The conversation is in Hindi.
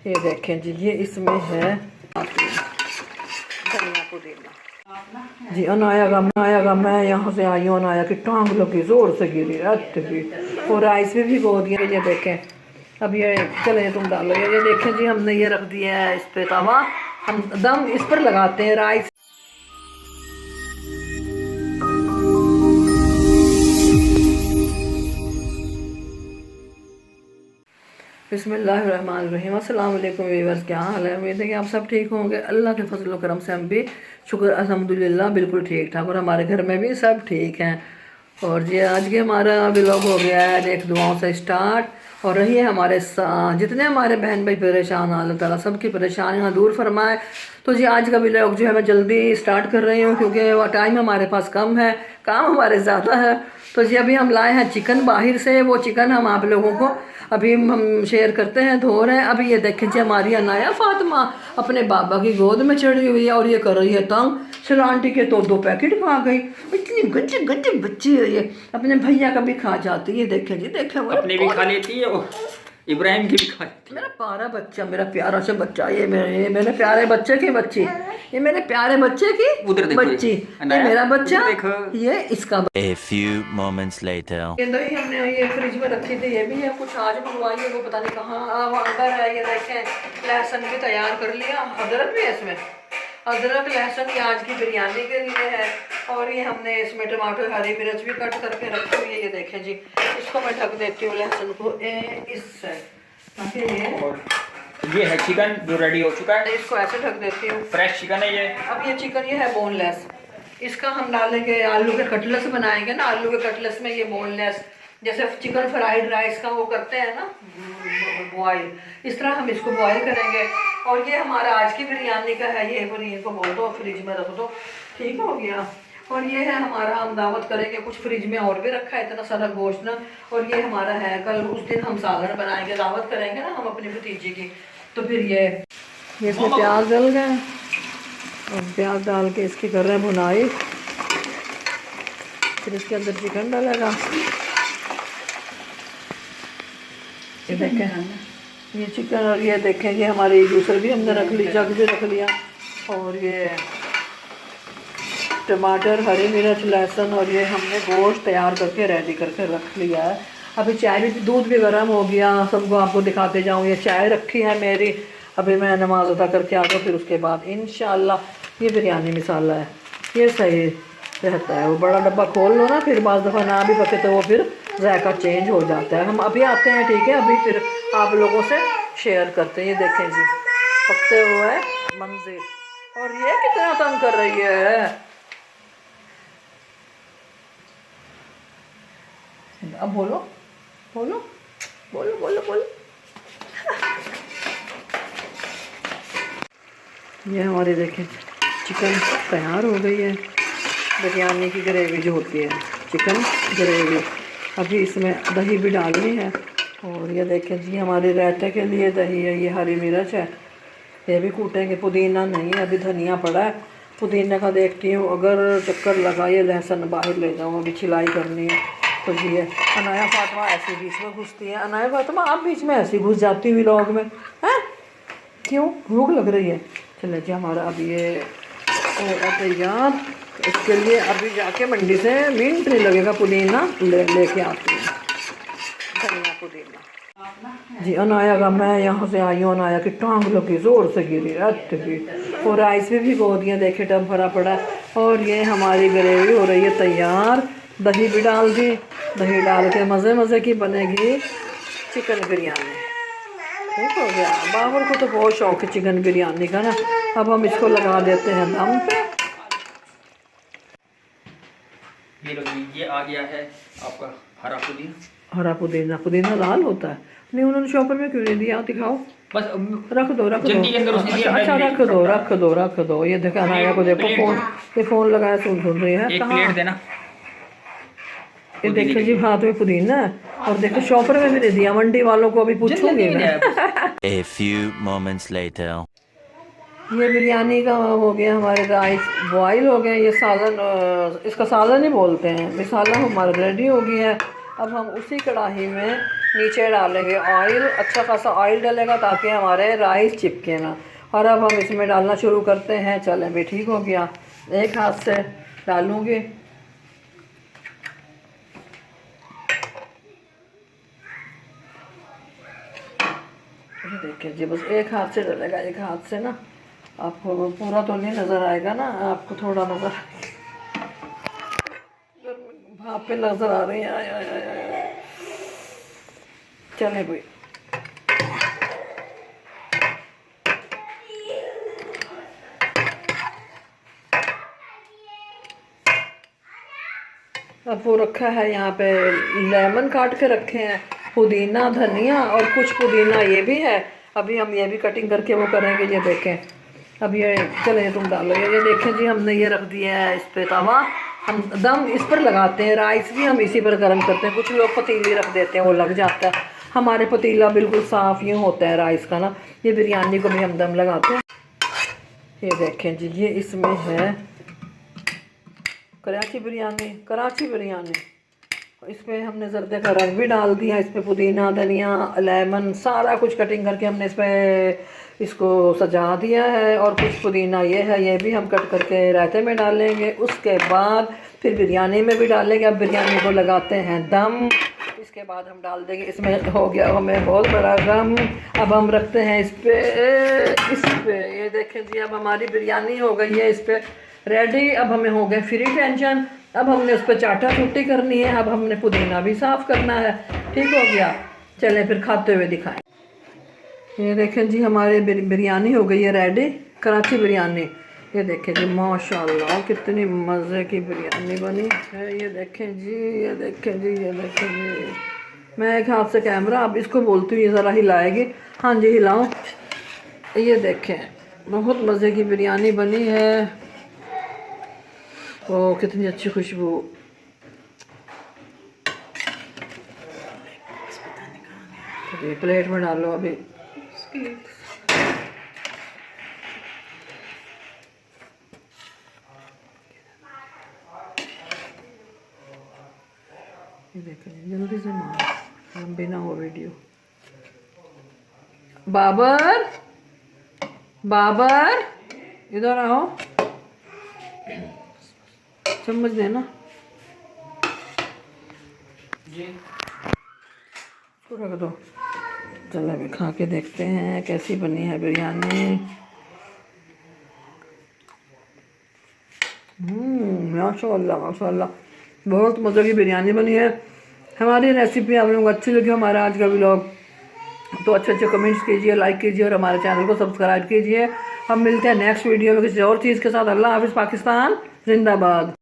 ये देखें जी, ये इसमें है धनिया पुदीना जी। अनाया मैं यहाँ से आई हूँ, अनाया की टांग लगी, जोर से गिरी, रत भी, और राइस भी भिगो दिया। ये देखें, अब ये चले तुम डालो। ये देखें जी, हमने ये रख दिया है इस पे तवा, हम दम इस पर लगाते हैं राइस। बिस्मिल्लाहिर्रहमानिर्रहीम। अस्सलाम वालेकुम व्यूअर्स, क्या हाल है? उम्मीद है कि आप सब ठीक होंगे। अल्लाह के फजल व करम से हम भी शुक्र अल्हम्दुलिल्लाह बिल्कुल ठीक ठाक, और हमारे घर में भी सब ठीक हैं। और जी आज के हमारा व्लॉग हो गया है नेक दुआओं से स्टार्ट, और रही है हमारे जितने हमारे बहन भाई परेशान, अल्लाह ताला सबकी परेशानियाँ दूर फरमाए। तो जी आज का व्लॉग जो है मैं जल्दी स्टार्ट कर रही हूँ, क्योंकि वो टाइम हमारे पास कम है, काम हमारे ज़्यादा है। तो जी अभी हम लाए हैं चिकन बाहर से, वो चिकन हम आप लोगों को अभी हम शेयर करते हैं, धो रहे हैं। अभी ये देखें जी, हमारी अनाया फातिमा अपने बाबा की गोद में चढ़ी हुई है, और ये कर रही है तंग। चलो आंटी के तो 2 पैकेट खा गई, इतनी गच्ची गच्ची बच्ची है ये, अपने भैया का भी खा जाती है। देखें जी, देखें वो अपने भी खा लेती है, और इब्राहिम की भी खा लेती है। मेरा प्यारा बच्चा, मेरा प्यारा सा बच्चा, ये मेरे प्यारे बच्चे की बच्ची, ये मेरे प्यारे बच्चे की उधर देखो बच्ची, ये मेरा बच्चा, ये इसका। A few moments later. ये दही हमने ये फ्रिज में रखी थी, ये भी है कुछ आज मंगवाई है, वो पता नहीं कहाँ वो अंदर है। ये देखें, लहसुन भी तैयार कर लिया, अदरक भी है इसमें, अदरक लहसुन ये आज की बिरयानी के लिए है। और ये हमने इसमें टमाटर हरी मिर्च भी कट करके रखी हुई है। ये देखें जी, इसको मैं ढक देती हूँ लहसुन को इससे, ताकि ये है चिकन जो रेडी हो चुका है, इसको ऐसे ढक देती हूँ। फ्रेश चिकन है ये। अब ये चिकन ये है बोनलेस, इसका हम डालेंगे आलू के कटलेस बनाएंगे ना, आलू के कटलेस में ये बोनलेस, जैसे चिकन फ्राइड राइस का वो करते हैं ना बॉयल, इस तरह हम इसको बॉयल करेंगे। और ये हमारा आज की बिरयानी का है, ये पनीर को बोल दो फ्रिज में रख दो, ठीक हो गया। और ये है हमारा, हम दावत करेंगे, कुछ फ्रिज में और भी रखा है इतना सारा गोश्त ना। और ये हमारा है, कल उस दिन हम सालन बनाएंगे, दावत करेंगे ना हम अपनी भतीजी की, तो फिर ये इसमें प्याज डल गए, और प्याज डाल के इसकी कर रहे हैं भुनाई, फिर इसके अंदर चिकन डालेगा। ये देखें ये चिकन, और ये देखें ये हमारी जूसर भी हमने रख ली, जग भी रख लिया, और ये टमाटर हरी मिर्च लहसुन, और ये हमने गोश्त तैयार करके रेडी करके रख लिया है। अभी चाय भी, दूध भी गर्म हो गया, सबको आपको दिखाते जाऊँ। ये चाय रखी है मेरी, अभी मैं नमाज अदा करके आ जाऊँ, फिर उसके बाद इंशाल्लाह। ये बिरयानी मसाला है, ये सही रहता है, वो बड़ा डब्बा खोल लो ना, फिर बाज़ दफ़ा ना भी पके तो वो फिर जायका चेंज हो जाता है। हम अभी आते हैं, ठीक है, अभी फिर आप लोगों से शेयर करते हैं। ये देखें जी, पकते हुए मंजिल, और ये कितना तंग कर रही है। अब बोलो बोलो बोलो बोलो बोलो। ये हमारी देखें चिकन तैयार हो गई है, बिरयानी की ग्रेवी जो होती है, चिकन ग्रेवी। अभी इसमें दही भी डालनी है, और ये देखें जी हमारे रायते के लिए दही है, ये हरी मिर्च है, ये भी कूटेंगे। पुदीना नहीं है, अभी धनिया पड़ा है, पुदीना का देखती हूँ, अगर चक्कर लगा ये लहसुन बाहर ले जाऊँ, अभी छिलाई करनी है। तो जी है अनाया फातिमा ऐसे बीच में घुसती है। अनाया फातिमा आप बीच में ऐसी घुस जाती हुई व्लॉग में, हैं क्यों? भूख लग रही है? चले जी, हमारा अब ये तैयार, इसके लिए अभी जाके मंडी से मिनट नहीं लगेगा, पुदीना लेके आती हूँ, धनिया पुदीना जी। अनाया मैं यहाँ से आई हूँ, अनाया की टांग लगी, जोर से गिरी, रत भी, और राइस भी भिगो दिया, देखे टब भरा पड़ा। और ये हमारी ग्रेवी हो रही है तैयार, दही भी डाल दी, दही डाल के मज़े मज़े की बनेगी चिकन बिरयानी, ठीक हो गया। बाबर को तो बहुत शौक है चिकन बिरयानी का ना। अब हम इसको लगा देते हैं दम पे। ये आ गया है आपका हरा पुदीना। हरा पुदीना, पुदीना लाल होता है? नहीं, उन्होंने शॉपर में क्यों नहीं दिया? दिखाओ, बस रख दो रख दो, अच्छा रख दो रख दो रख दो। ये देखो अनाया को देखो, फोन ये फ़ोन लगाया, सुन रही है, कहाँ देना। ये देखो जी हाथ में पुदीना, और देखो शॉपर में भी दे दिया, मंडी वालों को अभी पूछूंगी मैं। A few moments later. ये बिरयानी का हो गया, हमारे राइस बॉयल हो गए। ये सालन, इसका सालन ही बोलते हैं, मिसाला हमारा रेडी हो गया है। अब हम उसी कढ़ाई में नीचे डालेंगे ऑयल, अच्छा खासा ऑयल डलेगा ताकि हमारे राइस चिपके ना। और अब हम इसमें डालना शुरू करते हैं। चलें भी, ठीक हो गया, एक हाथ से डालूँगी। ये देखिए जी, बस एक हाथ से डलेगा, एक हाथ से ना, आपको पूरा तो नहीं नज़र आएगा ना, आपको थोड़ा नज़र भाप पे नज़र आ रही है। आय आय आय आय। चले भाई, अब वो रखा है यहाँ पे, लेमन काट के रखे हैं, पुदीना, धनिया और कुछ पुदीना ये भी है। अभी हम ये भी कटिंग करके वो करेंगे। ये देखें, अब ये चले तुम डालो। ये देखें जी, हमने ये रख दिया है इस पे तवा, हम दम इस पर लगाते हैं। राइस भी हम इसी पर गर्म करते हैं। कुछ लोग पतीली रख देते हैं, वो लग जाता है। हमारे पतीला बिल्कुल साफ़ यूँ होता है राइस का ना। ये बिरयानी को भी हम दम लगाते हैं। ये देखें जी, ये इसमें है कराची बिरयानी। इस पर हमने ज़र्दे का रंग भी डाल दिया। इस पर पुदीना, धनिया, लेमन सारा कुछ कटिंग करके हमने इस पर इसको सजा दिया है। और कुछ पुदीना ये है, ये भी हम कट करके रायते में डालेंगे। उसके बाद फिर बिरयानी में भी डालेंगे। अब बिरयानी को लगाते हैं दम। इसके बाद हम डाल देंगे, इसमें हो गया हमें बहुत बड़ा गम। अब हम रखते हैं इस पे ये देखें जी, अब हमारी बिरयानी हो गई है इस पर रेडी। अब हमें हो गए फ्री टेंशन। अब हमने उस पर चाटा छुट्टी करनी है। अब हमने पुदीना भी साफ़ करना है। ठीक हो गया, चलें फिर खाते हुए दिखाएं। ये देखें जी, हमारे बिरयानी हो गई है रेडी, कराची बिरयानी। ये देखें जी, माशाल्लाह कितनी मज़े की बिरयानी बनी है। ये देखें जी, ये देखें जी, ये देखें जी। मैं एक हाथ से कैमरा, अब इसको बोलती हूँ ये ज़रा हिलाएगी। हाँ जी, हिलाओ। ये देखें, बहुत मज़े की बिरयानी बनी है। ओह, कितनी अच्छी खुशबू। ये प्लेट में डालो अभी। ये देखें, जल्दी से मारो, लंबी ना हो वीडियो। बाबर इधर आओ, चम्मच देना जी। इसको रख दो। चलो अभी खा के देखते हैं कैसी बनी है बिरयानी। माशाल्लाह माशाल्लाह, बहुत मज़े की बिरयानी बनी है। हमारी रेसिपी आप लोगों को अच्छी लगी, हमारा आज का व्लॉग, तो अच्छे कमेंट्स कीजिए, लाइक कीजिए और हमारे चैनल को सब्सक्राइब कीजिए। हम मिलते हैं नेक्स्ट वीडियो में किसी और चीज़ के साथ। अल्लाह हाफिज़, पाकिस्तान जिंदाबाद।